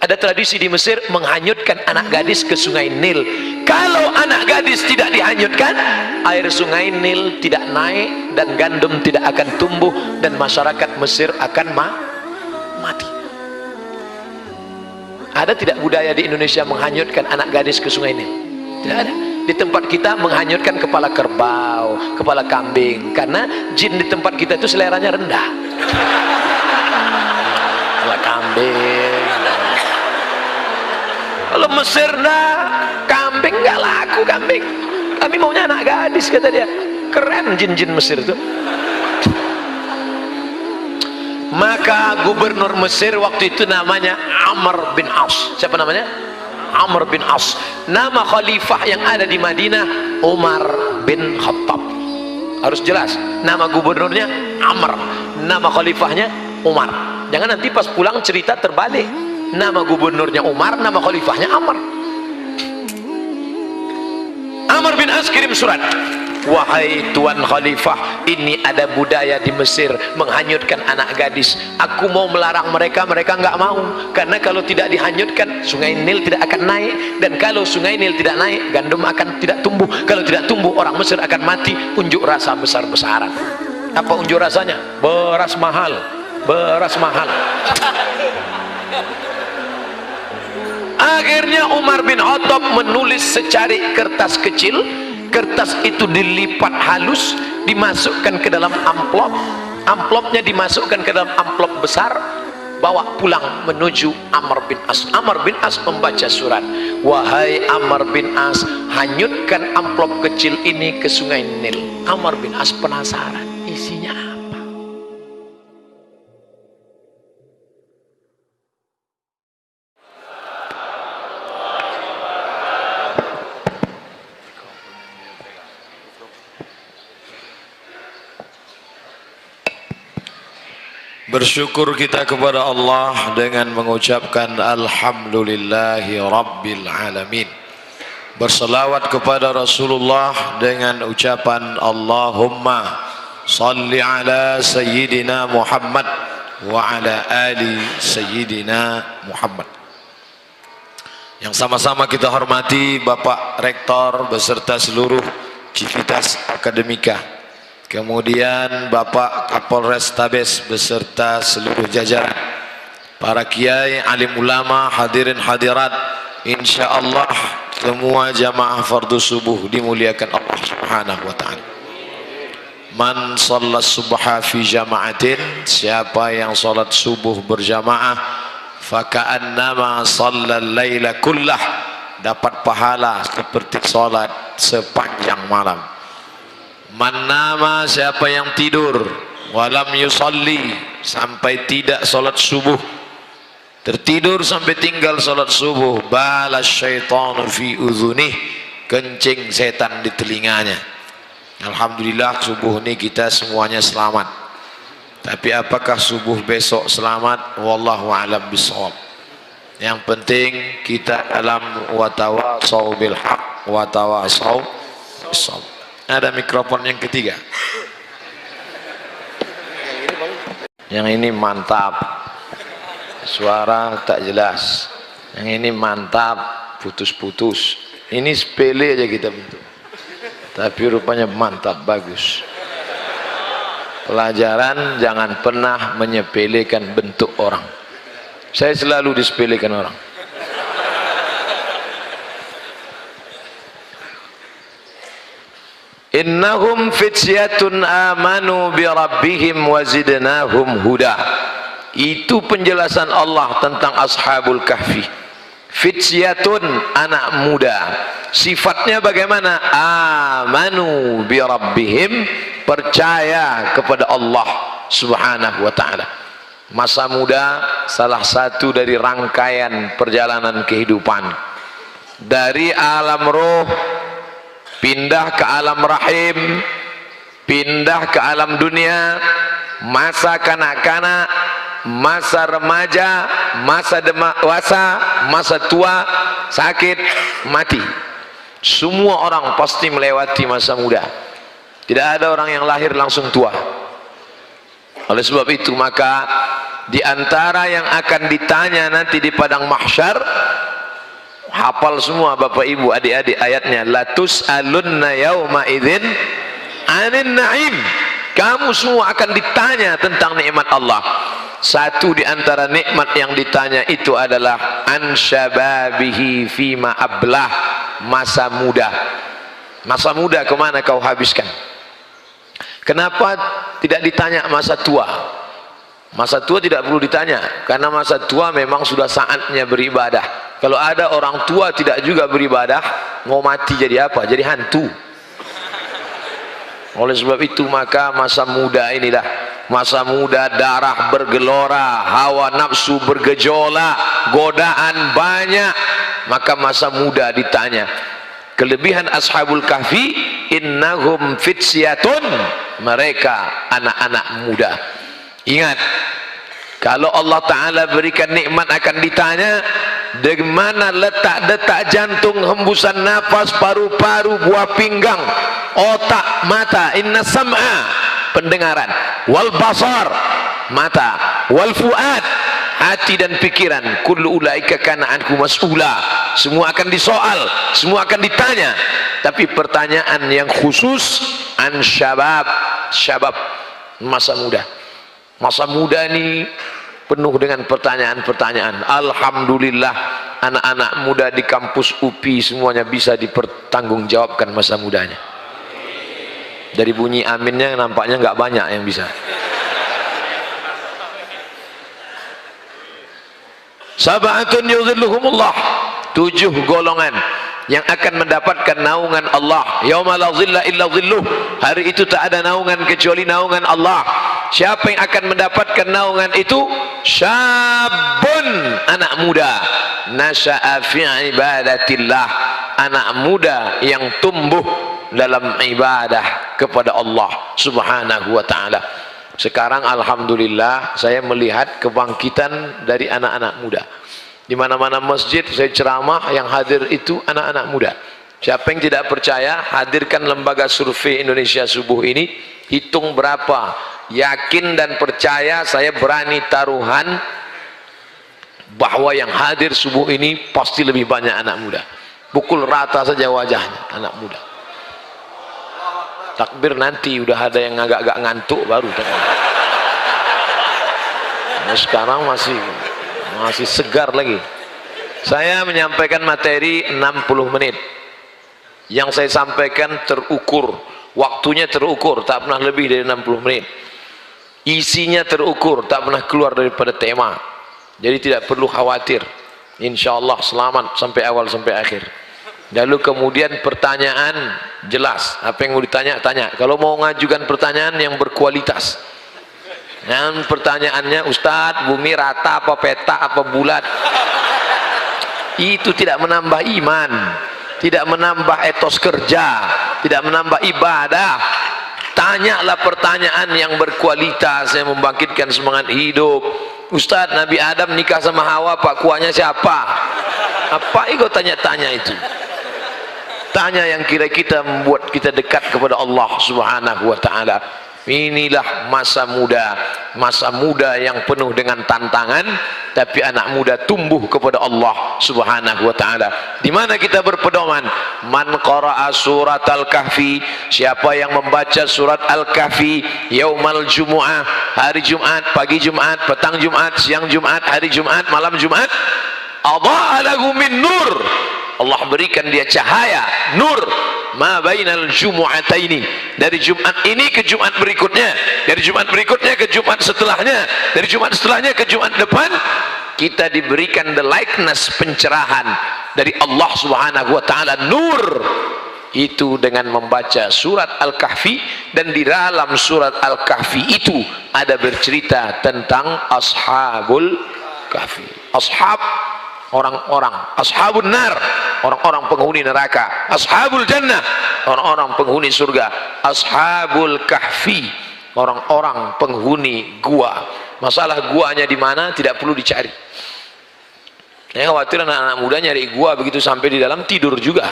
Ada tradisi di Mesir menghanyutkan anak gadis ke sungai Nil. Kalau anak gadis tidak dihanyutkan, air sungai Nil tidak naik dan gandum tidak akan tumbuh dan masyarakat Mesir akan mati. Ada tidak budaya di Indonesia menghanyutkan anak gadis ke sungai Nil? Tidak ada. Di tempat kita menghanyutkan kepala kerbau, kepala kambing, karena jin di tempat kita itu seleranya rendah. Kepala kambing. Kalau Mesir kambing nggak laku, kambing. Kami maunya anak gadis, kata dia. Keren jin-jin Mesir itu. Maka gubernur Mesir waktu itu namanya Amr bin As. Siapa namanya? Amr bin As. Nama khalifah yang ada di Madinah Umar bin Khattab. Harus jelas. Nama gubernurnya Amr, nama khalifahnya Umar. Jangan nanti pas pulang cerita terbalik. Nama gubernurnya Umar, nama khalifahnya Amr. Amr bin As kirim surat. Wahai Tuan Khalifah, ini ada budaya di Mesir menghanyutkan anak gadis. Aku mau melarang mereka, mereka nggak mau. Karena kalau tidak dihanyutkan, sungai Nil tidak akan naik. Dan kalau sungai Nil tidak naik, gandum akan tidak tumbuh. Kalau tidak tumbuh, orang Mesir akan mati. Unjuk rasa besar-besaran. Apa unjuk rasanya? Beras mahal, beras mahal. Akhirnya Umar bin Khattab menulis secari kertas kecil. Kertas itu dilipat halus, dimasukkan ke dalam amplop. Amplopnya dimasukkan ke dalam amplop besar, bawa pulang menuju Amr bin As. Amr bin As membaca surat. Wahai Amr bin As, hanyutkan amplop kecil ini ke sungai Nil. Amr bin As penasaran, isinya apa? Bersyukur kita kepada Allah dengan mengucapkan Alhamdulillahi Rabbil Alamin. Berselawat kepada Rasulullah dengan ucapan Allahumma salli ala Sayyidina Muhammad wa ala ali Sayyidina Muhammad. Yang sama-sama kita hormati Bapak Rektor beserta seluruh civitas akademika. Kemudian Bapak Kapolres Tabes beserta seluruh jajaran, para kiai, alim ulama, hadirin hadirat, insyaallah semua jamaah fardu subuh dimuliakan Allah Subhanahu wa taala. Man shallat subha fi jama'atin, siapa yang salat subuh berjamaah, faka'annama shallal laila kullah, dapat pahala seperti salat sepanjang malam. Man nama, siapa yang tidur walam yusalli, sampai tidak salat subuh, tertidur sampai tinggal salat subuh, balas syaitanu fi udhunih, kencing setan di telinganya. Alhamdulillah subuh ini kita semuanya selamat. Tapi apakah subuh besok selamat? Wallahu a'lam bishawab. Yang penting kita dalam watawasau bil haq watawasau bis-sabr. Ada mikrofon yang ketiga. Yang ini mantap, suara tak jelas. Yang ini mantap, putus-putus. Ini sepele aja kita bentuk, tapi rupanya mantap, bagus. Pelajaran jangan pernah menyepelekan bentuk orang. Saya selalu disepelekan orang. Innahum fityatun amanu bi rabbihim wa zidnahum huda. Itu penjelasan Allah tentang ashabul kahfi. Fityatun, anak muda. Sifatnya bagaimana? Amanu bi rabbihim, percaya kepada Allah Subhanahu wa taala. Masa muda salah satu dari rangkaian perjalanan kehidupan. Dari alam roh pindah ke alam rahim, pindah ke alam dunia, masa kanak-kanak, masa remaja, masa dewasa, masa tua, sakit, mati. Semua orang pasti melewati masa muda. Tidak ada orang yang lahir langsung tua. Oleh sebab itu maka di antara yang akan ditanya nanti di padang mahsyar, hafal semua Bapak Ibu adik-adik ayatnya, latus alunna yauma idzin anin na'im. Kamu semua akan ditanya tentang nikmat Allah. Satu di antara nikmat yang ditanya itu adalah an syababihi fima ablah, masa muda. Masa muda kemana kau habiskan? Kenapa tidak ditanya masa tua? Masa tua tidak perlu ditanya, karena masa tua memang sudah saatnya beribadah. Kalau ada orang tua tidak juga beribadah, mau mati jadi apa? Jadi hantu. Oleh sebab itu maka masa muda inilah, masa muda darah bergelora, hawa nafsu bergejolak, godaan banyak, maka masa muda ditanya. Kelebihan ashabul kahfi, innahum fityatun, mereka anak-anak muda. Ingat, kalau Allah Ta'ala berikan nikmat akan ditanya di mana letak detak jantung, hembusan nafas, paru-paru, buah pinggang, otak, mata. Inna sam'a, pendengaran, wal basar, mata, wal fuad, hati dan pikiran. Kullu ulaika kana anhu mas'ula, semua akan disoal, semua akan ditanya. Tapi pertanyaan yang khusus an syabab, syabab, masa muda. Masa muda ini penuh dengan pertanyaan-pertanyaan. Alhamdulillah anak-anak muda di kampus UPI semuanya bisa dipertanggungjawabkan masa mudanya. Dari bunyi aminnya nampaknya nggak banyak yang bisa. Sab'atun yudhilluhumullah, 7 golongan yang akan mendapatkan naungan Allah. Yauma la dhilla illa dhilluh, hari itu tak ada naungan kecuali naungan Allah. Siapa yang akan mendapatkan naungan itu? Syabun, anak muda, nasya'a fi ibadatillah, anak muda yang tumbuh dalam ibadah kepada Allah Subhanahu wa ta'ala. Sekarang alhamdulillah saya melihat kebangkitan dari anak-anak muda. Di mana-mana masjid saya ceramah, yang hadir itu anak-anak muda. Siapa yang tidak percaya, hadirkan lembaga survei Indonesia subuh ini, hitung berapa. Yakin dan percaya, saya berani taruhan bahwa yang hadir subuh ini pasti lebih banyak anak muda. Pukul rata saja wajahnya anak muda. Takbir nanti udah ada yang agak-agak ngantuk baru. Nah, sekarang masih segar lagi. Saya menyampaikan materi 60 menit. Yang saya sampaikan terukur, waktunya terukur, tak pernah lebih dari 60 menit. Isinya terukur, tak pernah keluar daripada tema. Jadi tidak perlu khawatir. Insyaallah selamat sampai awal sampai akhir. Lalu kemudian pertanyaan jelas, apa yang mau ditanya tanya. Kalau mau mengajukan pertanyaan yang berkualitas, yang pertanyaannya, Ustadz, bumi rata apa peta apa bulat, itu tidak menambah iman, tidak menambah etos kerja, tidak menambah ibadah. Tanyalah pertanyaan yang berkualitas, yang membangkitkan semangat hidup. Ustadz, Nabi Adam nikah sama Hawa, pak kuahnya siapa? Apa itu tanya-tanya itu? Tanya yang kira-kira membuat kita dekat kepada Allah Subhanahu wa ta'ala. Inilah masa muda yang penuh dengan tantangan, tapi anak muda tumbuh kepada Allah Subhanahu wa ta'ala. Di mana kita berpedoman? Man qara'a surat Al-Kahfi, siapa yang membaca surat Al-Kahfi yaumal jumu'ah, hari Jumat, pagi Jumat, petang Jumat, siang Jumat, hari Jumat, malam Jumat, adha'a lahu min nur, Allah berikan dia cahaya, nur, ma bainal jumu'ataini, dari Jumat ini ke Jumat berikutnya, dari Jumat berikutnya ke Jumat setelahnya, dari Jumat setelahnya ke Jumat depan, kita diberikan the likeness, pencerahan dari Allah Subhanahu wa ta'ala, nur. Itu dengan membaca surat Al-Kahfi, dan di dalam surat Al-Kahfi itu ada bercerita tentang ashabul kahfi. Ashab, orang-orang, ashabun nar, orang-orang penghuni neraka, ashabul jannah, orang-orang penghuni surga, ashabul kahfi, orang-orang penghuni gua. Masalah guanya di mana tidak perlu dicari. Saya khawatir anak-anak muda nyari gua, begitu sampai di dalam tidur juga.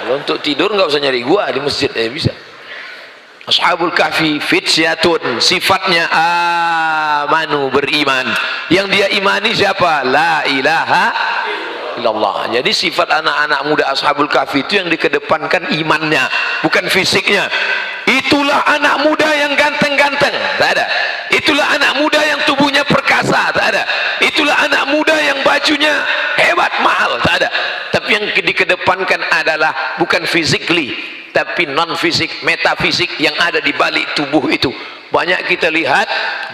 Kalau untuk tidur nggak usah nyari gua, di masjid bisa. Ashabul kahfi fityatun, sifatnya amanu, beriman. Yang dia imani siapa? La ilaha illallah. Jadi sifat anak-anak muda Ashabul Kahfi itu yang dikedepankan imannya, bukan fisiknya. Itulah anak muda yang ganteng-ganteng, tak ada. Itulah anak muda yang tubuhnya perkasa, tak ada. Itulah anak muda yang bajunya hebat, mahal, tak ada. Tapi yang dikedepankan adalah bukan physically, tapi non fisik, metafisik yang ada di balik tubuh itu. Banyak kita lihat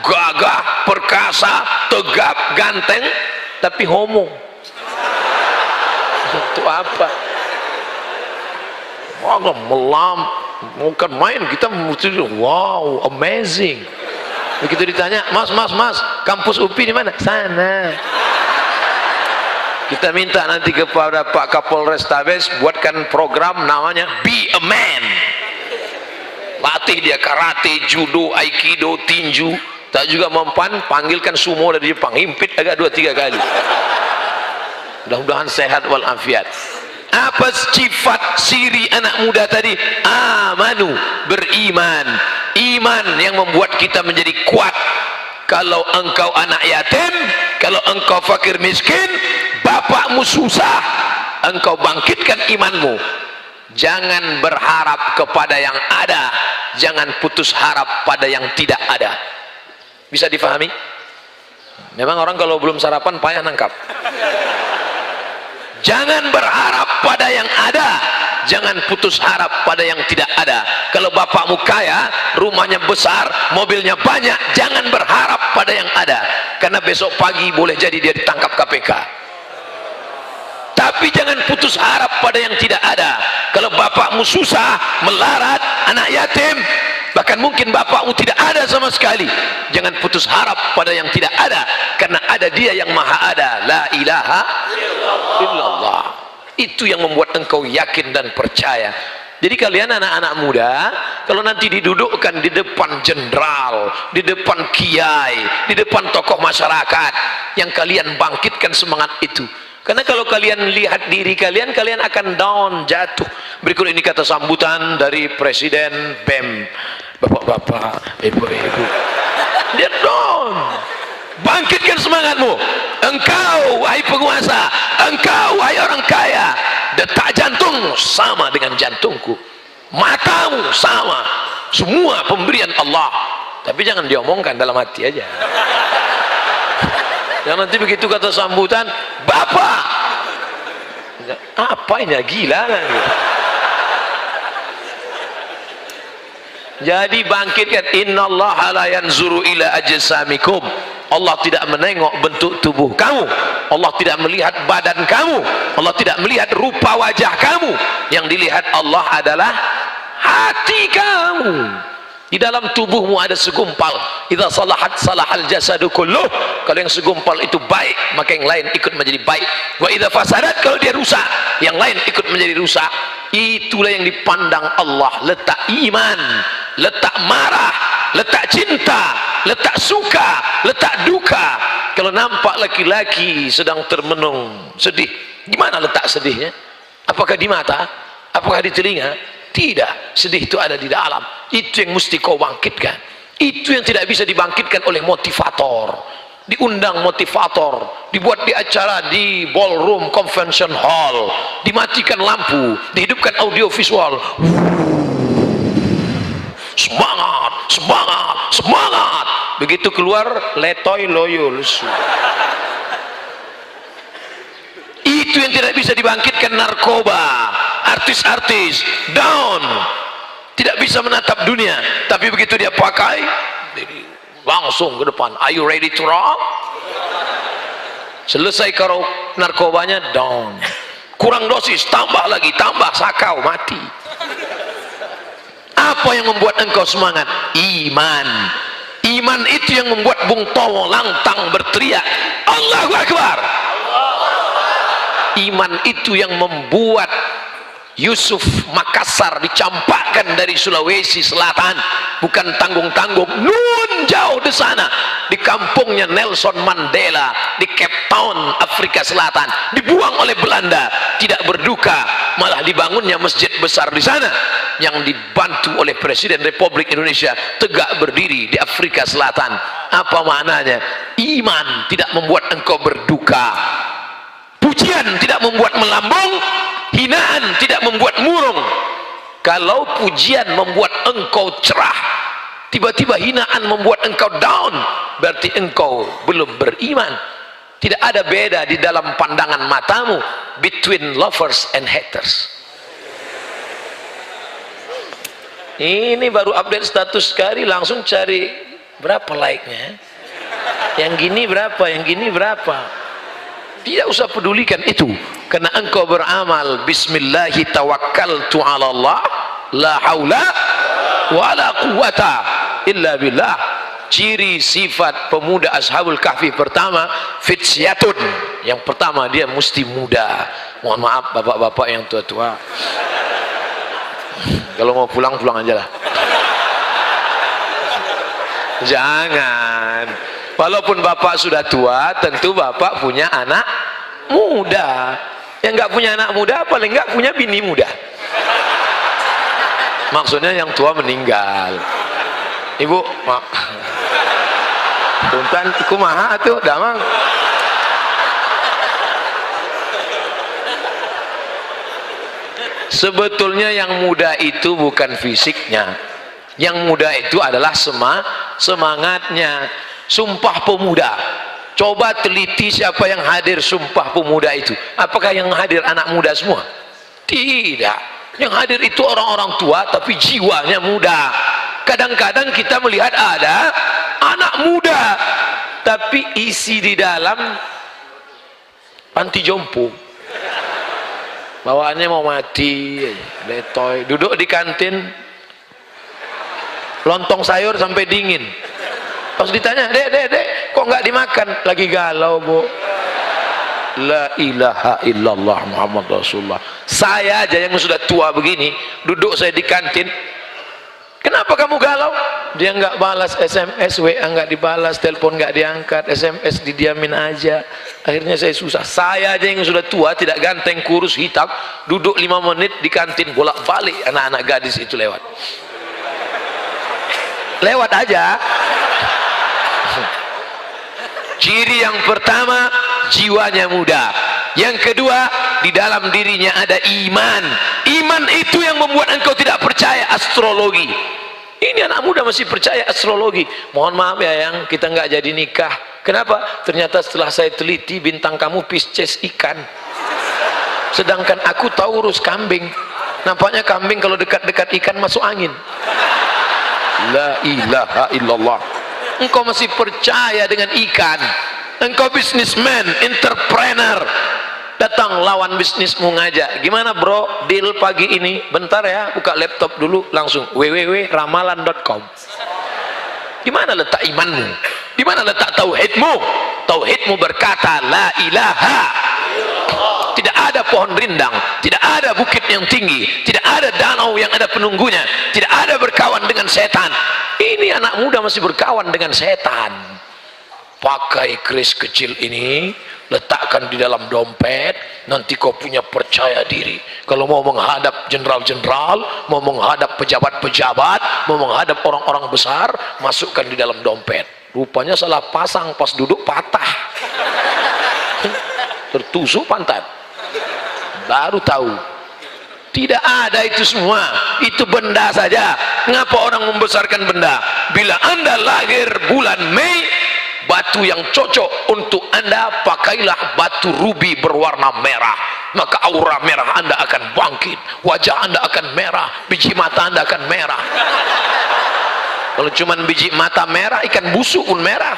gagah, perkasa, tegap, ganteng, tapi homo. Itu apa? Wah, melam, bukan main. Kita mesti wow, amazing. Begitu ditanya, mas, kampus UPI di mana? Sana. Kita minta nanti kepada Pak Kapolres Tabes buatkan program namanya Be a Man. Latih dia karate, judo, aikido, tinju. Tak juga mempan, panggilkan sumo dari Jepang, himpit agak 2-3 kali. Mudah-mudahan sehat walafiat. Apa sifat ciri anak muda tadi? Amanu, beriman. Iman yang membuat kita menjadi kuat. Kalau engkau anak yatim, kalau engkau fakir miskin, bapakmu susah, engkau bangkitkan imanmu. Jangan berharap kepada yang ada, jangan putus harap pada yang tidak ada. Bisa difahami? Memang orang kalau belum sarapan payah nangkap. Jangan berharap pada yang ada, jangan putus harap pada yang tidak ada. Kalau bapakmu kaya, rumahnya besar, mobilnya banyak, jangan berharap pada yang ada, karena besok pagi boleh jadi dia ditangkap KPK. Tapi jangan putus harap pada yang tidak ada. Kalau bapakmu susah, melarat, anak yatim, bahkan mungkin bapakmu tidak ada sama sekali, jangan putus harap pada yang tidak ada, karena ada dia yang maha ada. La ilaha illallah. Itu yang membuat engkau yakin dan percaya. Jadi kalian anak-anak muda, kalau nanti didudukkan di depan jenderal, di depan kiai, di depan tokoh masyarakat, yang kalian bangkitkan semangat itu. Karena kalau kalian lihat diri kalian, kalian akan down, jatuh. Berikut ini kata sambutan dari Presiden BEM. Bapak-bapak, ibu-ibu, dia down. Bangkitkan semangatmu. Engkau wahai penguasa, engkau wahai orang kaya, detak jantung sama dengan jantungku, matamu sama, semua pemberian Allah. Tapi jangan diomongkan, dalam hati aja. Yang nanti begitu kata sambutan, bapak, apa ini, gila kan? Jadi bangkitkan. Innallaha la yanzuru ila ajsamikum. Allah tidak menengok bentuk tubuh kamu, Allah tidak melihat badan kamu, Allah tidak melihat rupa wajah kamu. Yang dilihat Allah adalah hati kamu. Di dalam tubuhmu ada segumpal. Idza salahat salahal jasadu kulluh. Kalau yang segumpal itu baik, maka yang lain ikut menjadi baik. Wa idza fasadat, kalau dia rusak, yang lain ikut menjadi rusak. Itulah yang dipandang Allah. Letak iman, letak marah, letak cinta, letak suka, letak duka. Kalau nampak laki-laki sedang termenung, sedih, gimana letak sedihnya? Apakah di mata? Apakah di telinga? Tidak, sedih itu ada di dalam. Itu yang mesti kau bangkitkan. Itu yang tidak bisa dibangkitkan oleh motivator. Diundang motivator, dibuat di acara di ballroom convention hall, dimatikan lampu, dihidupkan audio visual. Semangat, semangat, semangat. Begitu keluar, letoy loyo lesu. Itu yang tidak bisa dibangkitkan. Narkoba, artis-artis down, tidak bisa menatap dunia. Tapi begitu dia pakai, langsung ke depan. Are you ready to rock? Selesai karo narkobanya, down. Kurang dosis, tambah lagi, tambah sakau, mati. Apa yang membuat engkau semangat? Iman. Iman itu yang membuat Bung Tomo lantang berteriak, Allahu Akbar. Iman itu yang membuat Yusuf Makassar dicampakkan dari Sulawesi Selatan, bukan tanggung-tanggung, nun jauh di sana, di kampungnya Nelson Mandela di Cape Town, Afrika Selatan, dibuang oleh Belanda, tidak berduka, malah dibangunnya masjid besar di sana. yang dibantu oleh Presiden Republik Indonesia tegak berdiri di Afrika Selatan. Apa maknanya? Iman tidak membuat engkau berduka, pujian tidak membuat melambung, hinaan tidak membuat murung. Kalau pujian membuat engkau cerah, tiba-tiba hinaan membuat engkau down, berarti engkau belum beriman. Tidak ada beda di dalam pandangan matamu between lovers and haters. Ini baru update status sekali langsung cari berapa like-nya, yang gini berapa, yang gini berapa. Tidak usah pedulikan itu, karena engkau beramal bismillahi tawakkaltu ala Allah la haula wala quwata illa billah. Ciri sifat pemuda Ashabul Kahfi pertama, fitsyatun. Yang pertama, dia mesti muda. Mohon maaf bapak-bapak yang tua-tua, kalau mau pulang, pulang aja lah. Jangan. Walaupun bapak sudah tua, tentu bapak punya anak muda. Yang nggak punya anak muda, paling nggak punya bini muda. Maksudnya yang tua meninggal. Ibu, mak. Punten, kumaha tuh, damang. Sebetulnya yang muda itu bukan fisiknya. Yang muda itu adalah semangatnya. Sumpah Pemuda, coba teliti siapa yang hadir Sumpah Pemuda itu. Apakah yang hadir anak muda semua? Tidak. Yang hadir itu orang-orang tua tapi jiwanya muda. Kadang-kadang kita melihat ada anak muda tapi isi di dalam panti jompo, bawaannya mau mati, letoy, duduk di kantin lontong sayur sampai dingin. Pas ditanya, dek, kok nggak dimakan? Lagi galau, Bu. La ilaha illallah Muhammad Rasulullah. Saya aja yang sudah tua begini, duduk saya di kantin, kenapa kamu galau? Dia nggak balas SMS, WA nggak dibalas, telepon nggak diangkat, SMS didiamin aja. Akhirnya saya susah. Saya aja yang sudah tua, tidak ganteng, kurus, hitam, duduk 5 menit di kantin, bolak-balik anak-anak gadis itu lewat aja. Ciri yang pertama, jiwanya muda. Yang kedua, di dalam dirinya ada iman. Iman itu yang membuat engkau tidak percaya astrologi. Ini anak muda masih percaya astrologi. Mohon maaf ya yang kita nggak jadi nikah. Kenapa? Ternyata setelah saya teliti, bintang kamu Pisces ikan, sedangkan aku Taurus kambing. Nampaknya kambing kalau dekat-dekat ikan masuk angin. La ilaha illallah. Engkau masih percaya dengan ikan. Engkau bisnismen, entrepreneur. Datang lawan bisnismu ngajak, gimana bro, deal pagi ini? Bentar ya, buka laptop dulu, langsung www.ramalan.com. Di mana letak imanmu? Di mana letak tauhidmu? Tauhidmu berkata la ilaha. Tidak ada pohon rindang, tidak ada bukit yang tinggi, tidak ada danau yang ada penunggunya, tidak ada berkawan dengan setan. Ini anak muda masih berkawan dengan setan. Pakai kris kecil ini, letakkan di dalam dompet, nanti kau punya percaya diri. Kalau mau menghadap jenderal-jenderal, mau menghadap pejabat-pejabat, mau menghadap orang-orang besar, masukkan di dalam dompet. Rupanya salah pasang, pas duduk patah, tertusuk pantat. Baru tahu tidak ada itu semua, itu benda saja. Ngapa orang membesarkan benda? Bila anda lahir bulan Mei, batu yang cocok untuk anda pakailah batu rubi berwarna merah, maka aura merah anda akan bangkit, wajah anda akan merah, biji mata anda akan merah. Kalau cuman biji mata merah, ikan busuk pun merah.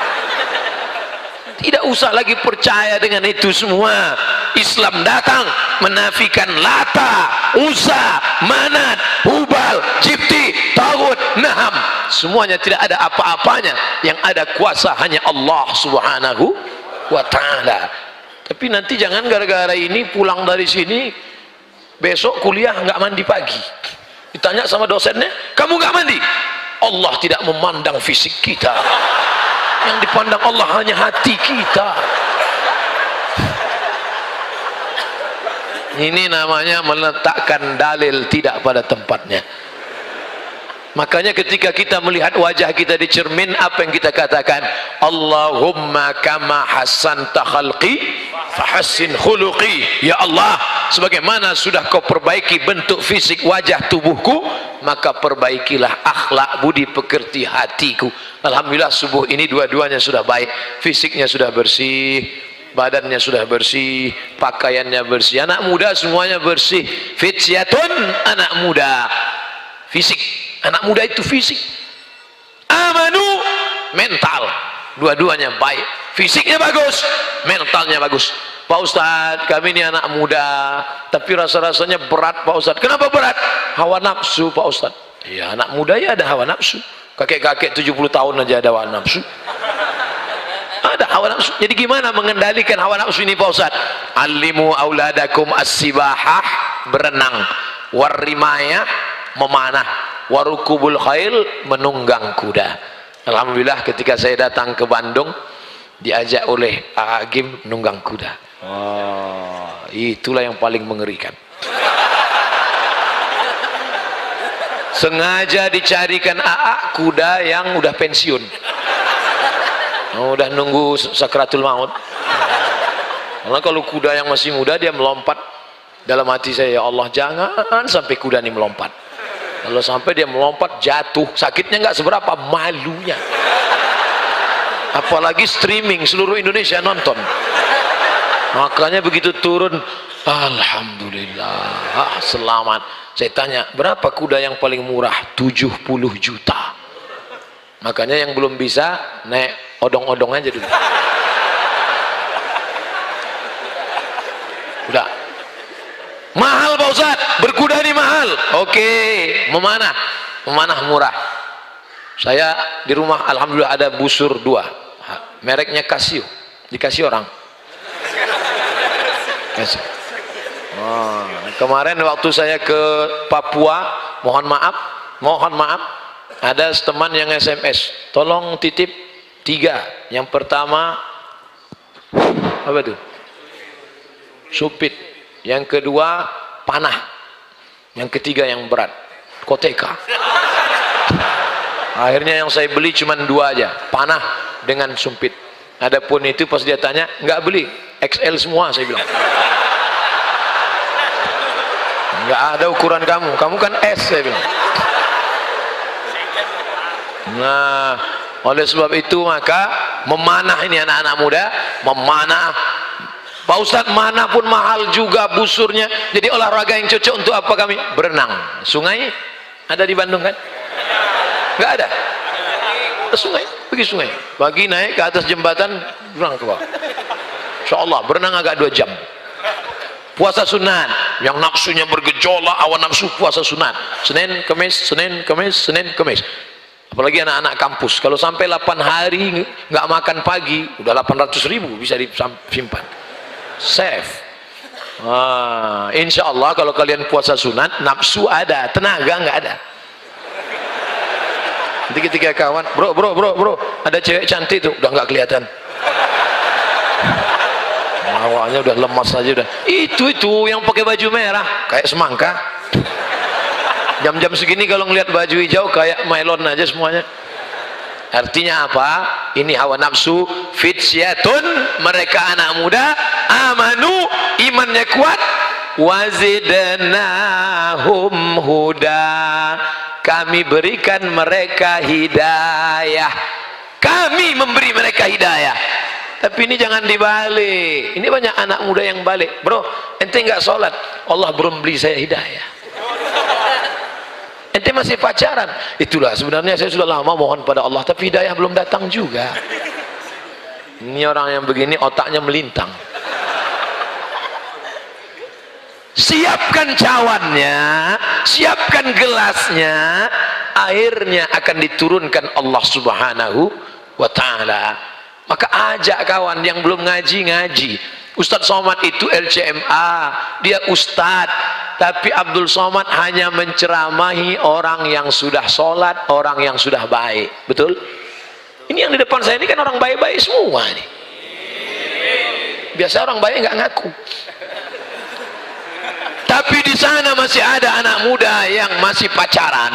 Tidak usah lagi percaya dengan itu semua. Islam datang menafikan Lata, Uzza, Manat, Hubal, Jibti, Tagut, Naham. Semuanya tidak ada apa-apanya. Yang ada kuasa hanya Allah Subhanahu wa ta'ala. Tapi nanti jangan gara-gara ini pulang dari sini, besok kuliah nggak mandi pagi. Ditanya sama dosennya, kamu nggak mandi? Allah tidak memandang fisik kita. Yang dipandang Allah hanya hati kita. Ini namanya meletakkan dalil tidak pada tempatnya. Makanya ketika kita melihat wajah kita di cermin, apa yang kita katakan? Allahumma kama hasanta khalqi fahassin khuluqi. Ya Allah, sebagaimana sudah kau perbaiki bentuk fisik wajah tubuhku, maka perbaikilah akhlak budi pekerti hatiku. Alhamdulillah subuh ini dua-duanya sudah baik. Fisiknya sudah bersih, badannya sudah bersih, pakaiannya bersih. Anak muda semuanya bersih. Fityatun, anak muda. Fisik, anak muda itu fisik. Amanu, mental. Dua-duanya baik. Fisiknya bagus, mentalnya bagus. Pak Ustadz, kami ini anak muda, tapi rasa-rasanya berat Pak Ustadz. Kenapa berat? Hawa nafsu Pak Ustadz. Ya, anak muda ya ada hawa nafsu. Kakek-kakek 70 tahun aja ada hawa nafsu. Ada hawa nafsu. Jadi gimana mengendalikan hawa nafsu ini Pak Ustadz? Alimu auladakum as-sibahah, berenang. Warrimaya, memanah. Warukubul khail, menunggang kuda. Alhamdulillah ketika saya datang ke Bandung, diajak oleh Pak Agim menunggang kuda. Itulah yang paling mengerikan. Sengaja dicarikan AA kuda yang udah pensiun, udah nunggu sakratul maut. Karena kalau kuda yang masih muda dia melompat, dalam hati saya, ya Allah jangan sampai kuda ini melompat. Kalau sampai dia melompat jatuh, sakitnya nggak seberapa, malunya. Apalagi streaming seluruh Indonesia nonton. Makanya begitu turun, alhamdulillah selamat. Saya tanya, berapa kuda yang paling murah? 70 juta. Makanya yang belum bisa naik odong-odong aja dulu. Udah mahal Pak Ustadz, berkuda ini mahal. Oke, memanah murah. Saya di rumah alhamdulillah ada busur 2, mereknya Casio, dikasih orang. Casio. Kemarin waktu saya ke Papua, mohon maaf, ada teman yang SMS, tolong titip 3. Yang pertama apa tuh? Supit. Yang kedua panah. Yang ketiga yang berat, koteka. Akhirnya yang saya beli cuma 2 aja, panah dengan sumpit. Adapun itu pas dia tanya, nggak beli, XL semua, saya bilang. Nggak ada ukuran kamu kan S, saya bilang. Nah, oleh sebab itu maka memanah ini anak-anak muda, memanah. Pak Ustadz, mana pun mahal juga busurnya. Jadi olahraga yang cocok untuk apa kami? Berenang. Sungai ada di Bandung kan? Nggak ada. Sungai, pergi sungai. Pagi naik ke atas jembatan, berenang ke bawah. Insya Allah berenang agak 2 jam. Puasa sunat, yang nafsunya bergejolak, awan nafsu, puasa sunat. Senin, Kemis. Apalagi anak-anak kampus, kalau sampai 8 hari nggak makan pagi, udah 800.000 bisa disimpan. Save. Insya Allah kalau kalian puasa sunat, nafsu ada, tenaga nggak ada. Nanti ketika kawan, bro, ada cewek cantik tuh, udah nggak kelihatan. Awalnya udah lemas aja udah. Itu yang pakai baju merah kayak semangka. Jam-jam segini kalau ngelihat baju hijau kayak melon aja semuanya. Artinya apa? Ini hawa nafsu. Fityatun, mereka anak muda, amanu, imannya kuat, wazidnahum huda, kami berikan mereka hidayah. Kami memberi mereka hidayah. Tapi ini jangan dibalik. Ini banyak anak muda yang balik. Bro, ente nggak sholat, Allah belum beli saya hidayah. Ente masih pacaran. Itulah sebenarnya saya sudah lama mohon pada Allah, tapi hidayah belum datang juga. Ini orang yang begini otaknya melintang. Siapkan cawannya, siapkan gelasnya, airnya akan diturunkan Allah Subhanahu wa ta'ala. Maka ajak kawan yang belum ngaji. Ustadz Somad itu LCMA, dia ustadz, tapi Abdul Somad hanya menceramahi orang yang sudah sholat, orang yang sudah baik. Betul? Ini yang di depan saya ini kan orang baik-baik semua nih. Biasa orang baik nggak ngaku. Tapi di sana masih ada anak muda yang masih pacaran,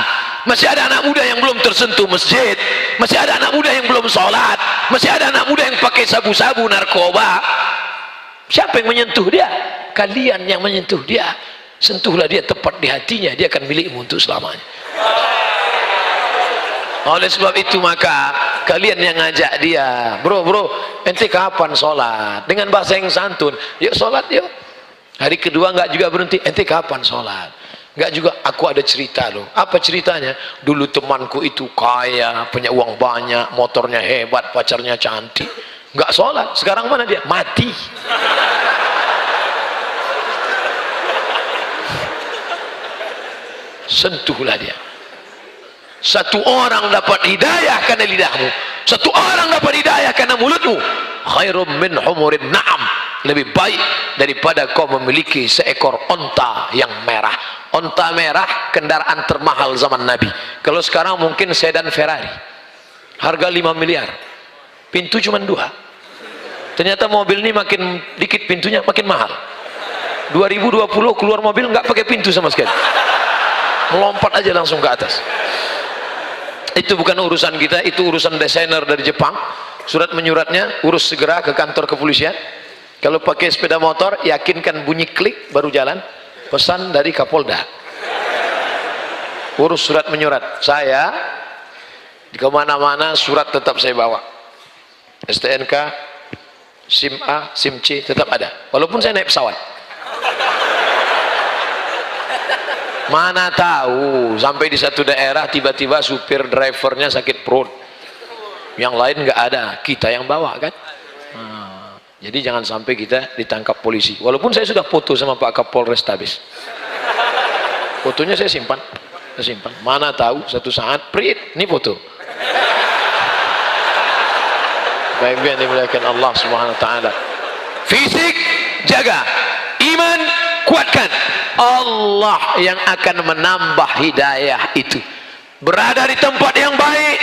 masih ada anak muda yang belum tersentuh masjid, masih ada anak muda yang belum sholat, masih ada anak muda yang pakai sabu-sabu, narkoba. Siapa yang menyentuh dia? Kalian yang menyentuh dia. Sentuhlah dia tepat di hatinya, dia akan milikmu untuk selamanya. Oleh sebab itu maka kalian yang ngajak dia, bro, ente kapan sholat? Dengan bahasa yang santun, yuk sholat yuk. Hari kedua nggak juga berhenti, ente kapan sholat? Nggak juga, aku ada cerita loh. Apa ceritanya? Dulu temanku itu kaya, punya uang banyak, motornya hebat, pacarnya cantik, nggak sholat. Sekarang mana dia? Mati. Sentuhlah dia. Satu orang dapat hidayah karena lidahmu, satu orang dapat hidayah karena mulutmu. Khairum min humurin na'am, lebih baik daripada kau memiliki seekor onta yang merah. Onta merah kendaraan termahal zaman Nabi. Kalau sekarang mungkin sedan Ferrari, harga 5 miliar, pintu cuma 2. Ternyata mobil ini makin dikit pintunya makin mahal. 2020 keluar mobil nggak pakai pintu sama sekali, melompat aja langsung ke atas. Itu bukan urusan kita, itu urusan desainer dari Jepang. Surat menyuratnya, urus segera ke kantor kepolisian. Kalau pakai sepeda motor, yakinkan bunyi klik baru jalan. Pesan dari Kapolda. Urus surat menyurat. Saya di kemana-mana surat tetap saya bawa. STNK, SIM A, SIM C tetap ada. Walaupun saya naik pesawat. Mana tahu sampai di satu daerah tiba-tiba supir drivernya sakit perut, yang lain nggak ada, kita yang bawa kan. Jadi jangan sampai kita ditangkap polisi. Walaupun saya sudah foto sama Pak Kapolres Tabes, fotonya saya simpan. Mana tahu satu saat prit, ini foto. Baik yang dimuliakan Allah Subhanahu Wa Taala. Fisik jaga, iman kuatkan. Allah yang akan menambah hidayah itu. Berada di tempat yang baik,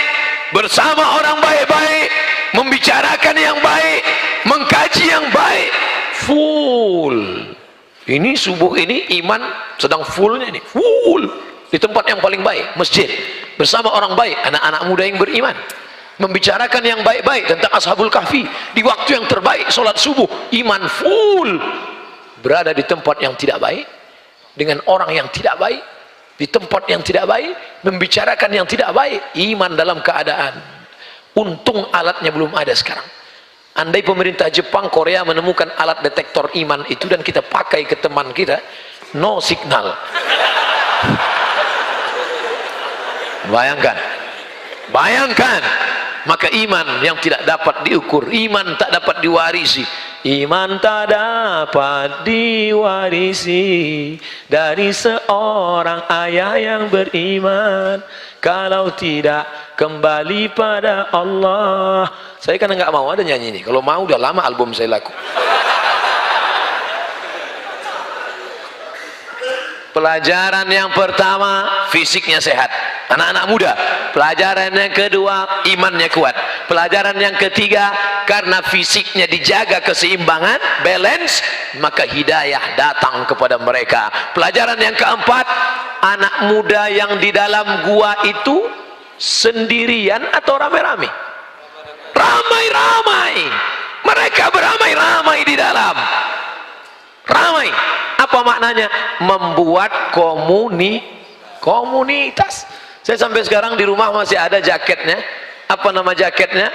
bersama orang baik-baik, membicarakan yang baik, mengkaji yang baik, full. Ini subuh ini iman sedang fullnya ini, full di tempat yang paling baik, masjid, bersama orang baik, anak-anak muda yang beriman, membicarakan yang baik-baik tentang Ashabul Kahfi di waktu yang terbaik, sholat subuh, iman full. Berada di tempat yang tidak baik, dengan orang yang tidak baik, di tempat yang tidak baik, membicarakan yang tidak baik, iman dalam keadaan. Untung alatnya belum ada sekarang. Andai pemerintah Jepang, Korea menemukan alat detektor iman itu dan kita pakai ke teman kita, no signal. Bayangkan, maka iman yang tidak dapat diukur, iman tak dapat diwarisi. Iman tak dapat diwarisi dari seorang ayah yang beriman kalau tidak kembali pada Allah. Saya kan nggak mau ada nyanyi ini. Kalau mau udah lama album saya laku. Pelajaran yang pertama, fisiknya sehat, anak-anak muda. Pelajaran yang kedua, imannya kuat. Pelajaran yang ketiga, karena fisiknya dijaga keseimbangan, balance, maka hidayah datang kepada mereka. Pelajaran yang keempat, anak muda yang di dalam gua itu sendirian atau ramai-ramai? Ramai-ramai. Mereka beramai-ramai di dalam. Ramai. Apa maknanya? Membuat komunitas. Saya sampai sekarang di rumah masih ada jaketnya. Apa nama jaketnya?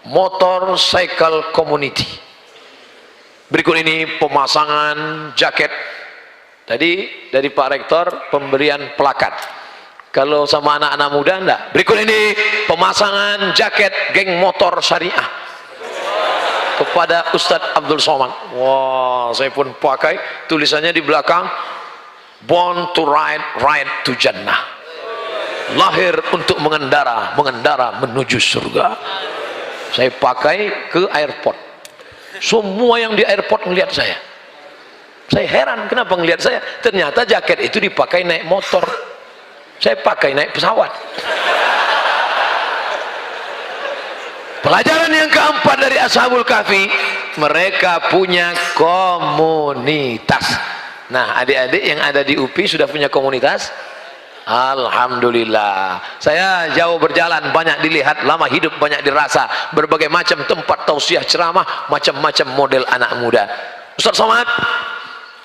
Motorcycle Community. Berikut ini pemasangan jaket. Tadi dari Pak Rektor pemberian plakat. Kalau sama anak-anak muda enggak. Berikut ini pemasangan jaket geng motor syariah kepada Ustadz Abdul Somad. Wah, saya pun pakai, tulisannya di belakang, born to ride to Jannah. Lahir untuk mengendara menuju surga. Saya pakai ke airport. Semua yang di airport ngelihat saya. Saya heran kenapa ngelihat saya. Ternyata jaket itu dipakai naik motor. Saya pakai naik pesawat. Pelajaran yang keempat dari Ashabul Kahfi, mereka punya komunitas. Nah, adik-adik yang ada di UPI sudah punya komunitas? Alhamdulillah. Saya jauh berjalan, banyak dilihat, lama hidup banyak dirasa, berbagai macam tempat tausiah ceramah, macam-macam model anak muda. Ustaz Somad,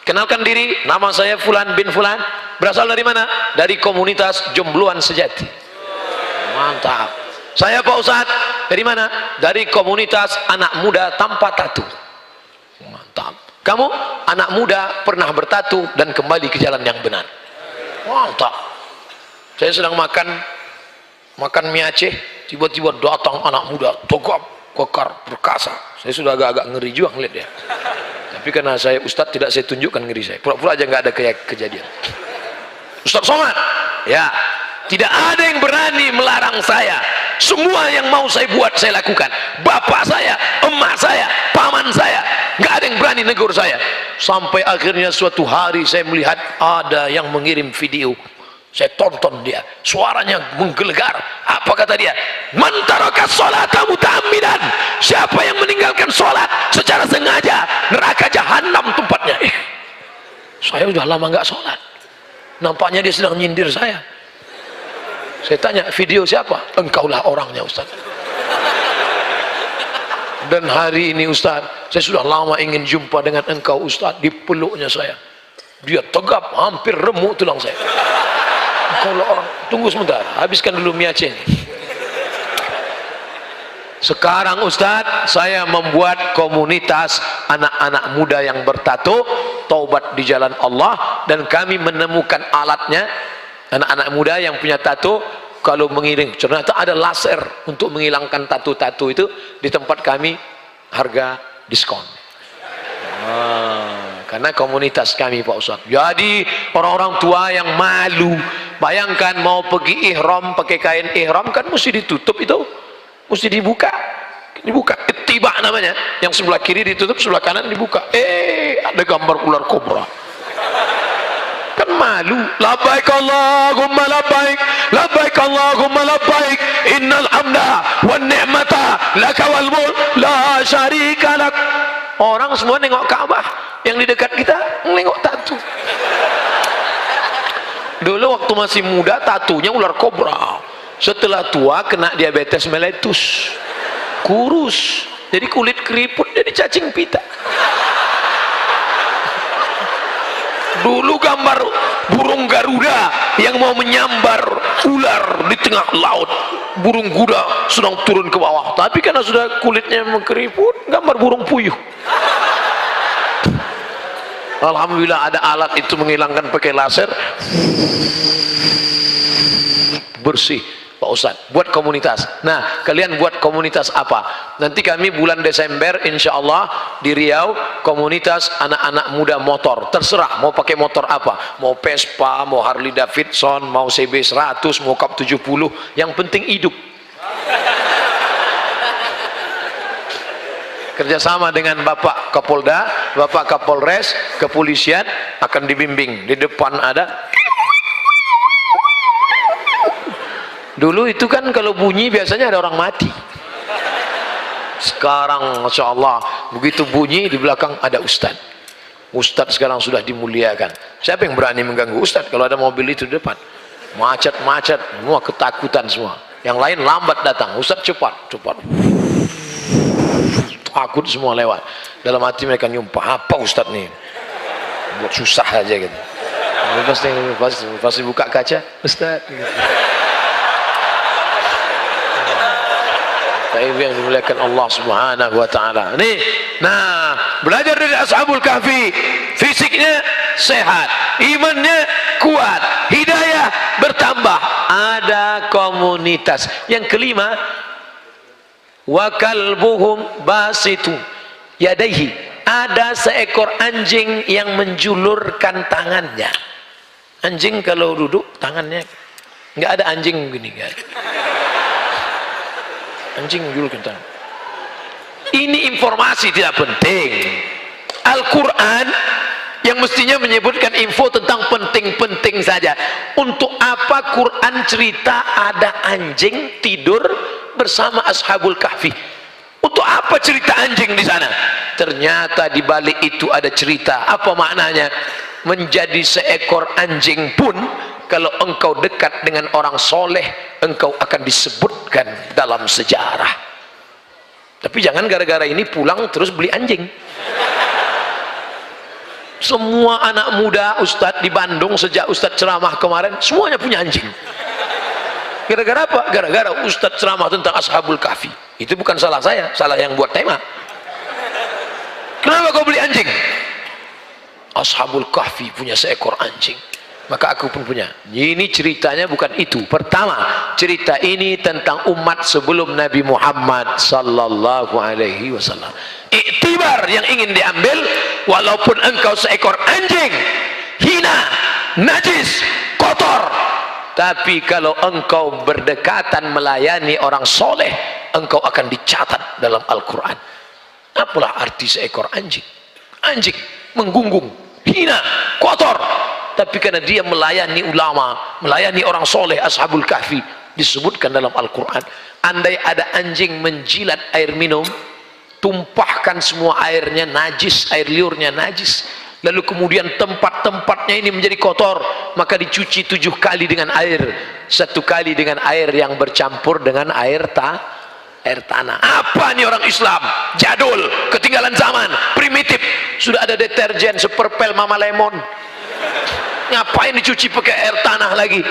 kenalkan diri, nama saya Fulan bin Fulan. Berasal dari mana? Dari komunitas Jombloan Sejati. Mantap. Saya Pak Ustaz, dari mana? Dari komunitas anak muda tanpa tato. Mantap. Kamu anak muda pernah bertatu dan kembali ke jalan yang benar. Mantap. Saya sedang makan mie Aceh, tiba-tiba datang anak muda, tegap, kekar, perkasa. Saya sudah agak-agak ngeri juga ngeliat dia. Tapi karena saya Ustadz, tidak saya tunjukkan ngeri saya. Pura-pura aja nggak ada kejadian. Ustadz Somad, ya, tidak ada yang berani melarang saya. Semua yang mau saya buat saya lakukan. Bapak saya, emak saya, paman saya, nggak ada yang berani negur saya. Sampai akhirnya suatu hari saya melihat ada yang mengirim video. Saya tonton dia, suaranya menggelegar. Apa kata dia? Man taraka sholata muta'ammidan. Siapa yang meninggalkan sholat secara sengaja, neraka jahanam tempatnya. Saya udah lama nggak sholat. Nampaknya dia sedang nyindir saya. Saya tanya, video siapa? Engkaulah orangnya, Ustaz. Dan hari ini Ustaz, saya sudah lama ingin jumpa dengan engkau Ustaz. Dipeluknya saya, dia tegap, hampir remuk tulang saya. Kalau orang, tunggu sebentar, habiskan dulu mie Aceh. Sekarang Ustadz, saya membuat komunitas anak-anak muda yang bertato, taubat di jalan Allah, dan kami menemukan alatnya. Anak-anak muda yang punya tato, kalau mengiring, ternyata ada laser untuk menghilangkan tato-tato itu. Di tempat kami harga diskon. Karena komunitas kami Pak Ustaz. Jadi orang-orang tua yang malu, bayangkan mau pergi ihram, pakai kain ihram kan mesti ditutup itu, mesti dibuka, tiba namanya, yang sebelah kiri ditutup, sebelah kanan dibuka. Ada gambar ular kobra, kan malu. Labbaik Allahumma labbaik, labbaik Allahumma labbaik, innal hamda wan ni'mata laka wal mulk la syarika lak. Orang semua nengok Ka'bah, yang di dekat kita nengok tato. Dulu waktu masih muda tatunya ular kobra, setelah tua kena diabetes meletus, kurus, jadi kulit keriput, jadi cacing pita. Dulu gambar burung Garuda yang mau menyambar ular di tengah laut, burung kuda sedang turun ke bawah, tapi karena sudah kulitnya mengkeriput, gambar burung puyuh. Alhamdulillah ada alat itu menghilangkan pakai laser, bersih Pak Ustadz. Buat komunitas. Nah, kalian buat komunitas apa? Nanti kami bulan Desember insya Allah di Riau, komunitas anak-anak muda motor. Terserah mau pakai motor apa, mau Vespa, mau Harley Davidson, mau CB 100, mau Cup 70, yang penting hidup. Kerjasama dengan Bapak Kapolda, Bapak Kapolres, kepolisian akan dibimbing. Di depan ada. Dulu itu kan kalau bunyi biasanya ada orang mati. Sekarang Masya Allah, begitu bunyi di belakang ada Ustadz. Ustadz sekarang sudah dimuliakan. Siapa yang berani mengganggu Ustadz kalau ada mobil itu di depan? Macet-macet, semua ketakutan semua. Yang lain lambat datang, Ustadz cepat. Takut semua lewat. Dalam hati mereka nyumpah, apa Ustadz nih? Buat susah aja gitu. Pasti buka kaca, Ustadz. Gitu. Tapi yang dimuliakan Allah Subhanahu wa taala. Nih, nah, belajar dari Ashabul Kahfi, fisiknya sehat, imannya kuat, hidayah bertambah, ada komunitas. Yang kelima, wa kalbuhum basitu yadaihi, ada seekor anjing yang menjulurkan tangannya. Anjing kalau duduk tangannya, nggak ada anjing begini kan. Anjing menjulurkan tangan. Ini informasi tidak penting. Al-Quran yang mestinya menyebutkan info tentang penting-penting saja. Untuk apa Quran cerita ada anjing tidur bersama Ashabul Kahfi? Untuk apa cerita anjing di sana? Ternyata di balik itu ada cerita. Apa maknanya? Menjadi seekor anjing pun kalau engkau dekat dengan orang soleh, engkau akan disebutkan dalam sejarah. Tapi jangan gara-gara ini pulang terus beli anjing. Semua anak muda Ustadz di Bandung sejak Ustadz ceramah kemarin semuanya punya anjing. Gara-gara apa? Gara-gara Ustadz ceramah tentang Ashabul Kahfi. Itu bukan salah saya, salah yang buat tema. Kenapa kau beli anjing? Ashabul Kahfi punya seekor anjing, maka aku pun punya. Ini ceritanya bukan itu. Pertama, cerita ini tentang umat sebelum Nabi Muhammad sallallahu alaihi wasallam. Iktibar yang ingin diambil, walaupun engkau seekor anjing, hina, najis, kotor, tapi kalau engkau berdekatan melayani orang soleh, engkau akan dicatat dalam Al-Quran. Apalah arti seekor anjing? Anjing menggunggung, hina, kotor, tapi karena dia melayani ulama, melayani orang soleh, Ashabul Kahfi, disebutkan dalam Al-Quran. Andai ada anjing menjilat air minum, tumpahkan semua airnya najis, air liurnya najis, lalu kemudian tempat-tempatnya ini menjadi kotor, maka dicuci 7 kali dengan air, 1 kali dengan air yang bercampur dengan air tanah. Apa nih orang Islam? Jadul, ketinggalan zaman, primitif. Sudah ada deterjen seperpel Mama Lemon. Ngapain dicuci pakai air tanah lagi?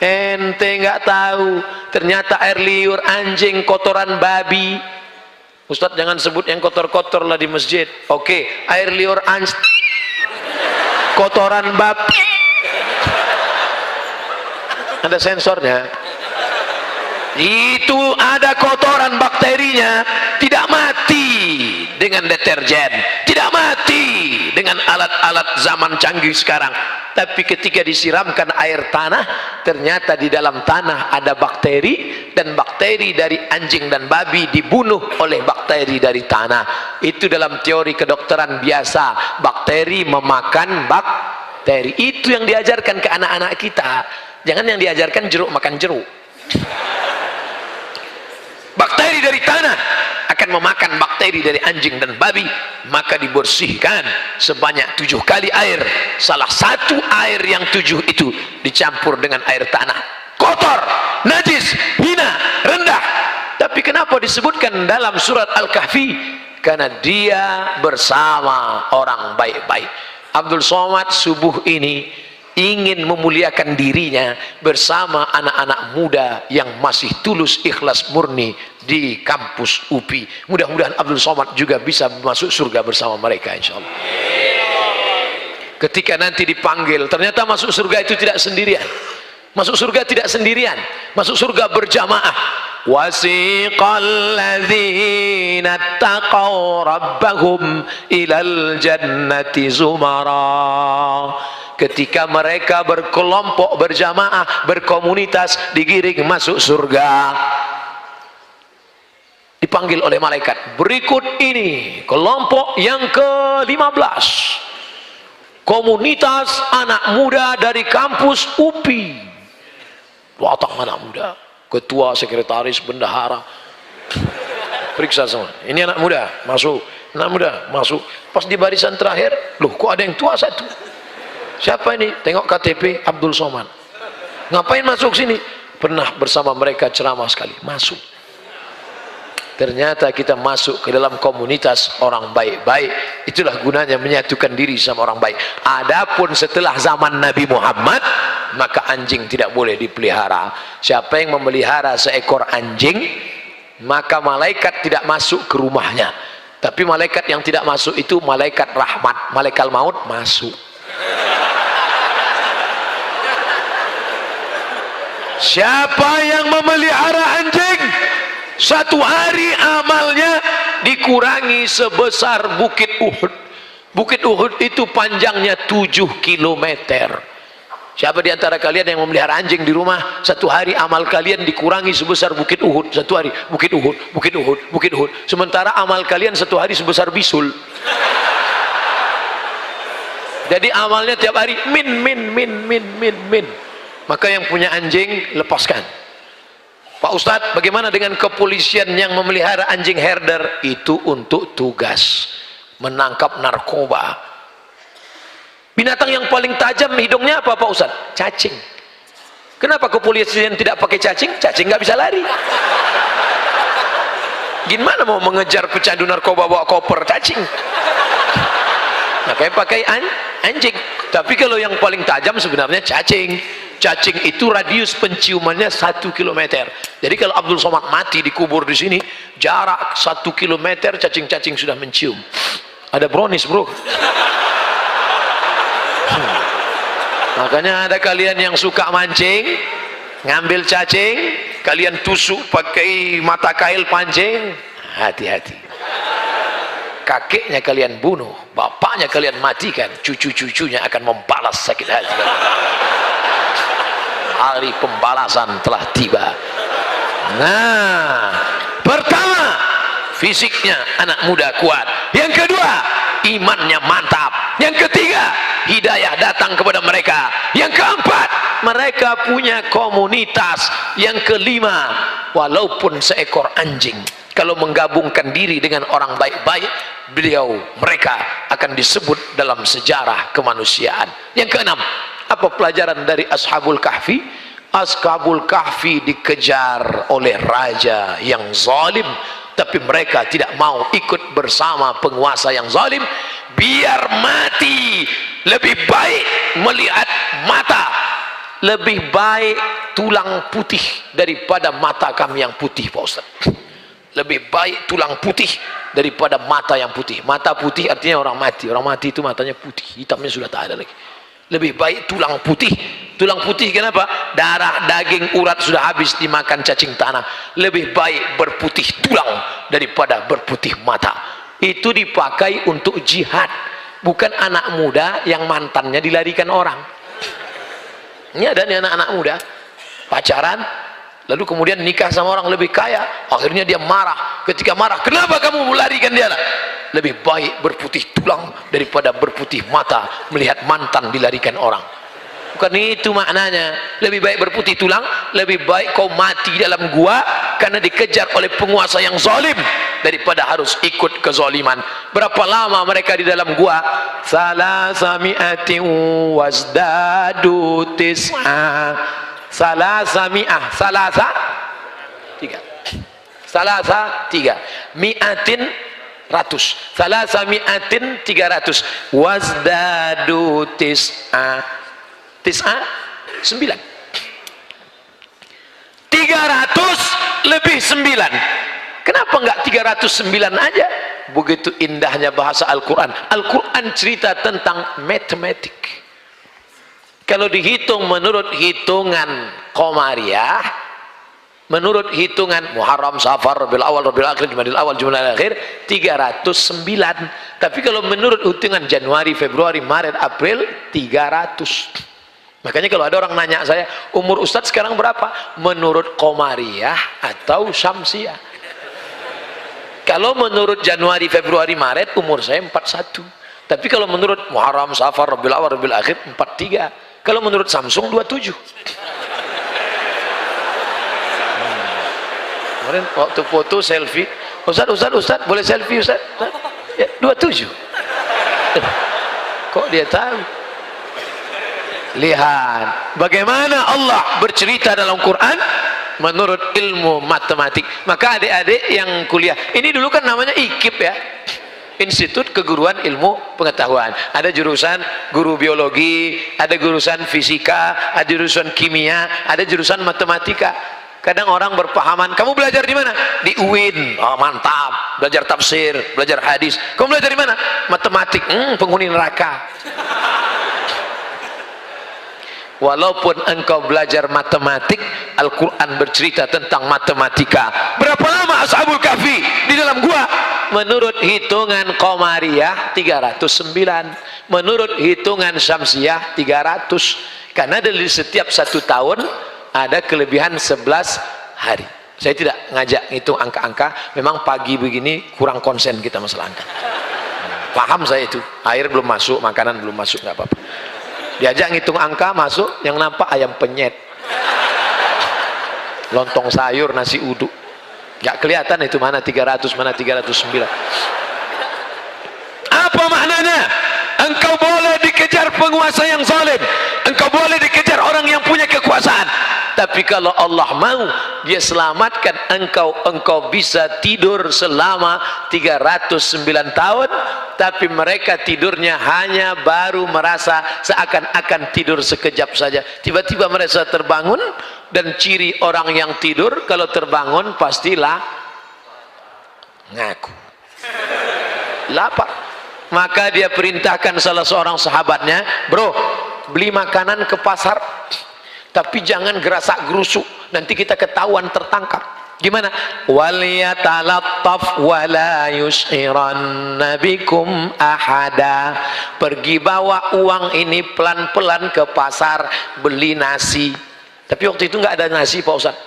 Ente nggak tahu, ternyata air liur anjing, kotoran babi. Ustadz jangan sebut yang kotor-kotor lah di masjid. Oke, air liur anjing, kotoran babi. Ada sensornya. Itu ada kotoran, bakterinya tidak mati dengan deterjen, tidak mati dengan alat-alat zaman canggih sekarang, tapi ketika disiramkan air tanah, ternyata di dalam tanah ada bakteri, dan bakteri dari anjing dan babi dibunuh oleh bakteri dari tanah. Itu dalam teori kedokteran biasa, bakteri memakan bakteri. Itu yang diajarkan ke anak-anak kita. Jangan yang diajarkan jeruk makan jeruk. Bakteri dari tanah akan memakan bakteri dari anjing dan babi, maka dibersihkan sebanyak 7 kali air. Salah satu air yang 7 itu dicampur dengan air tanah. Kotor, najis, hina, rendah. Tapi kenapa disebutkan dalam surat Al-Kahfi? Karena dia bersama orang baik-baik. Abdul Somad subuh ini ingin memuliakan dirinya bersama anak-anak muda yang masih tulus, ikhlas, murni di kampus UPI. Mudah-mudahan Abdul Somad juga bisa masuk surga bersama mereka, insya Allah. Ketika nanti dipanggil, ternyata masuk surga itu tidak sendirian. Masuk surga tidak sendirian, masuk surga berjamaah. Wasiqal ladzina taqaw rabbahum ilal jannati zumara. Ketika mereka berkelompok, berjamaah, berkomunitas, digiring masuk surga, dipanggil oleh malaikat. Berikut ini kelompok yang ke-15, komunitas anak muda dari kampus UPI. Datang anak muda, ketua, sekretaris, bendahara, periksa semua. Ini anak muda masuk, anak muda masuk. Pas di barisan terakhir, loh kok ada yang tua satu? Siapa ini? Tengok KTP Abdul Somad. Ngapain masuk sini? Pernah bersama mereka ceramah sekali. Masuk. Ternyata kita masuk ke dalam komunitas orang baik-baik. Itulah gunanya menyatukan diri sama orang baik. Adapun setelah zaman Nabi Muhammad, maka anjing tidak boleh dipelihara. Siapa yang memelihara seekor anjing, maka malaikat tidak masuk ke rumahnya. Tapi malaikat yang tidak masuk itu malaikat rahmat, malaikat maut masuk. Siapa yang memelihara anjing, satu hari amalnya dikurangi sebesar Bukit Uhud. Bukit Uhud itu panjangnya 7 kilometer. Siapa di antara kalian yang memelihara anjing di rumah, satu hari amal kalian dikurangi sebesar Bukit Uhud. Satu hari Bukit Uhud, Bukit Uhud, Bukit Uhud. Sementara amal kalian satu hari sebesar bisul. Jadi amalnya tiap hari min. Maka yang punya anjing lepaskan. Pak Ustadz, bagaimana dengan kepolisian yang memelihara anjing herder? Itu untuk tugas menangkap narkoba. Binatang yang paling tajam hidungnya apa Pak Ustadz? Cacing. Kenapa kepolisian tidak pakai cacing? Cacing nggak bisa lari. Gimana mau mengejar pecandu narkoba bawa koper cacing? Makanya pakai anjing. Tapi kalau yang paling tajam sebenarnya cacing. Cacing itu radius penciumannya 1 kilometer. Jadi kalau Abdul Somad mati dikubur di sini, jarak 1 kilometer cacing-cacing sudah mencium. Ada brownies, bro. Makanya ada kalian yang suka mancing, ngambil cacing, kalian tusuk pakai mata kail pancing, hati-hati. Kakeknya kalian bunuh, bapaknya kalian matikan, cucu-cucunya akan membalas sakit hati. Hari pembalasan telah tiba. Nah, pertama, fisiknya anak muda kuat. Yang kedua, imannya mantap. Yang ketiga, hidayah datang kepada mereka. Yang keempat, mereka punya komunitas. Yang kelima, walaupun seekor anjing, kalau menggabungkan diri dengan orang baik-baik, mereka akan disebut dalam sejarah kemanusiaan. Yang keenam, apa pelajaran dari Ashabul Kahfi? Ashabul Kahfi dikejar oleh raja yang zalim, tapi mereka tidak mau ikut bersama penguasa yang zalim. Biar mati, lebih baik melihat mata, lebih baik tulang putih daripada mata kami yang putih, Pak Ustaz. Lebih baik tulang putih daripada mata yang putih. Mata putih artinya orang mati. Orang mati itu matanya putih, hitamnya sudah tak ada lagi. Lebih baik tulang putih. Tulang putih kenapa? Darah, daging, urat sudah habis dimakan cacing tanah. Lebih baik berputih tulang daripada berputih mata. Itu dipakai untuk jihad, bukan anak muda yang mantannya dilarikan orang. Ini ada nih anak-anak muda pacaran, lalu kemudian nikah sama orang lebih kaya, akhirnya dia marah. Ketika marah, kenapa kamu melarikan dia? Lebih baik berputih tulang daripada berputih mata melihat mantan dilarikan orang. Bukan itu maknanya. Lebih baik berputih tulang, lebih baik kau mati dalam gua karena dikejar oleh penguasa yang zalim daripada harus ikut kezaliman. Berapa lama mereka di dalam gua? Salasami'atin wasdadu tis'a. Salasami'ah, salasa tiga, mi'atin ratus, salasami'atin 300, wasdadu tis'a 9, 300 lebih 9. Kenapa enggak 309 aja? Begitu indahnya bahasa Al-Quran. Al-Quran cerita tentang matematik. Kalau dihitung menurut hitungan Qamariyah, menurut hitungan Muharram, Safar, Rabiul Awal, Rabiul Akhir, Jumadil Awal, Jumadil Akhir, 309. Tapi kalau menurut hitungan Januari, Februari, Maret, April, 300. Makanya kalau ada orang nanya saya, umur Ustadz sekarang berapa? Menurut Qamariyah atau Syamsiyah? Kalau menurut Januari, Februari, Maret, umur saya 41. Tapi kalau menurut Muharram, Safar, Rabiul Awal, Rabiul Akhir, 43. Kalau menurut Samsung 27. Kemarin waktu foto selfie, Ustadz, boleh selfie Ustadz? Ya, 27. Kok dia tahu? Lihat bagaimana Allah bercerita dalam Quran menurut ilmu matematik. Maka adik-adik yang kuliah, ini dulu kan namanya IKIP ya, Institut Keguruan Ilmu Pengetahuan. Ada jurusan guru biologi, ada jurusan fisika, ada jurusan kimia, ada jurusan matematika. Kadang orang berpahaman, kamu belajar di mana? Di UIN. Oh, mantap. Belajar tafsir, belajar hadis. Kamu belajar di mana? Matematik. Penghuni neraka. Walaupun engkau belajar matematik, Al-Quran bercerita tentang matematika. Berapa lama Ashabul Kahfi di dalam gua? Menurut hitungan Qamariyah 309, menurut hitungan Syamsiyah 300. Karena dari setiap 1 tahun ada kelebihan 11 hari. Saya tidak ngajak ngitung angka-angka, memang pagi begini kurang konsen kita masalah angka. Paham saya itu, air belum masuk, makanan belum masuk, nggak apa-apa. Diajak ngitung angka masuk, yang nampak ayam penyet, lontong sayur, nasi uduk, nggak kelihatan itu mana 300 mana 309. Apa maknanya? Engkau boleh dikejar penguasa yang zalim, engkau boleh dikejar orang yang punya kekuasaan, tapi kalau Allah mau dia selamatkan engkau bisa tidur selama 309 tahun, tapi mereka tidurnya hanya baru merasa seakan-akan tidur sekejap saja, tiba-tiba mereka terbangun. Dan ciri orang yang tidur kalau terbangun pastilah ngaku lapar. Maka dia perintahkan salah seorang sahabatnya, bro, beli makanan ke pasar, tapi jangan gerasak gerusuk, nanti kita ketahuan tertangkap. Gimana? Wal yatalattaf wala yus'iranna bikum ahada. Pergi bawa uang ini pelan-pelan ke pasar, beli nasi. Tapi waktu itu nggak ada nasi Pak Ustaz,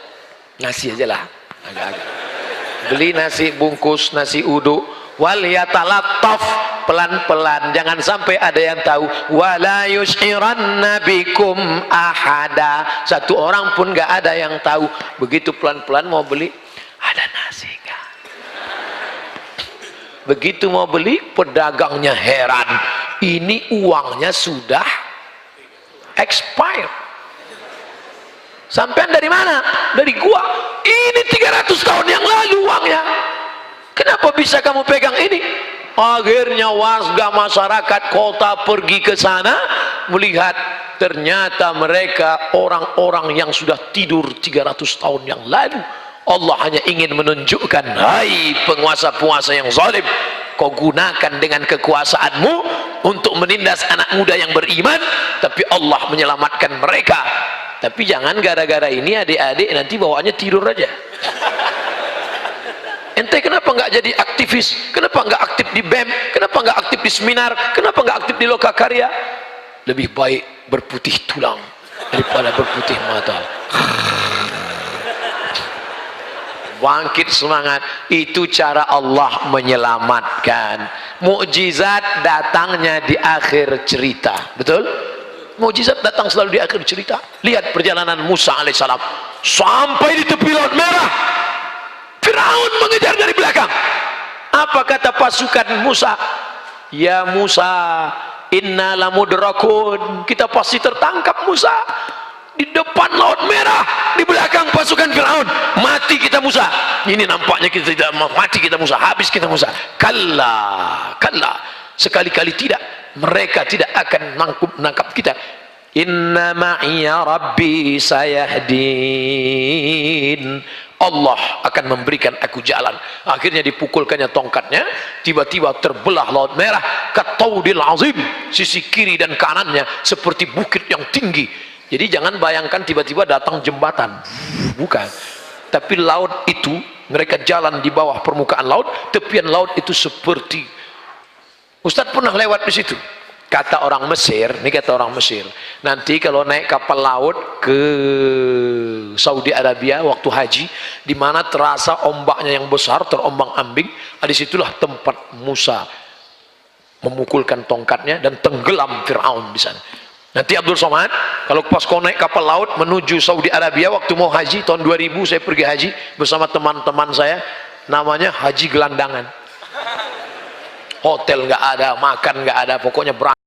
nasi aja lah, agak-agak. Beli nasi bungkus, nasi uduk. Wal yatalattaf, pelan-pelan, jangan sampai ada yang tahu. Wala yus'iranna bikum ahada, satu orang pun nggak ada yang tahu. Begitu pelan-pelan mau beli, ada nasi nggak? Begitu mau beli, pedagangnya heran, ini uangnya sudah expired. Sampean dari mana? Dari gua. Ini 300 tahun yang lalu uangnya. Kenapa bisa kamu pegang ini? Akhirnya warga masyarakat kota pergi ke sana melihat, ternyata mereka orang-orang yang sudah tidur 300 tahun yang lalu. Allah hanya ingin menunjukkan, hai penguasa-penguasa yang zalim, kau gunakan dengan kekuasaanmu untuk menindas anak muda yang beriman, tapi Allah menyelamatkan mereka. Tapi jangan gara-gara ini adik-adik nanti bawaannya tidur aja. Ente kenapa nggak jadi aktivis? Kenapa nggak aktif di BEM? Kenapa nggak aktif di seminar? Kenapa nggak aktif di Lokakarya? Lebih baik berputih tulang daripada berputih mata. Bangkit semangat, itu cara Allah menyelamatkan. Mukjizat datangnya di akhir cerita, betul? Mukjizat datang selalu di akhir cerita. Lihat perjalanan Musa alaihissalam sampai di tepi Laut Merah, Firaun mengejar dari belakang. Apa kata pasukan Musa? Ya Musa, inna lamudrakun, kita pasti tertangkap Musa. Di depan Laut Merah, di belakang pasukan Firaun, mati kita Musa. Ini nampaknya kita tidak mati kita Musa, habis kita Musa. Kalla, kalla, sekali-kali tidak. Mereka tidak akan menangkap kita. Inna ma'iya rabbi sayahdin, Allah akan memberikan aku jalan. Akhirnya dipukulkannya tongkatnya, tiba-tiba terbelah Laut Merah kataudil azim, sisi kiri dan kanannya seperti bukit yang tinggi. Jadi jangan bayangkan tiba-tiba datang jembatan, bukan, tapi laut itu, mereka jalan di bawah permukaan laut, tepian laut itu seperti, Ustadz pernah lewat di situ. Kata orang Mesir, ini kata orang Mesir, nanti kalau naik kapal laut ke Saudi Arabia waktu haji, di mana terasa ombaknya yang besar, terombang-ambing, disitulah tempat Musa memukulkan tongkatnya dan tenggelam Fir'aun di sana. Nanti Abdul Somad, kalau pas kau naik kapal laut menuju Saudi Arabia waktu mau haji tahun 2000, saya pergi haji bersama teman-teman saya, namanya Haji Gelandangan. Hotel nggak ada, makan nggak ada, pokoknya berangkat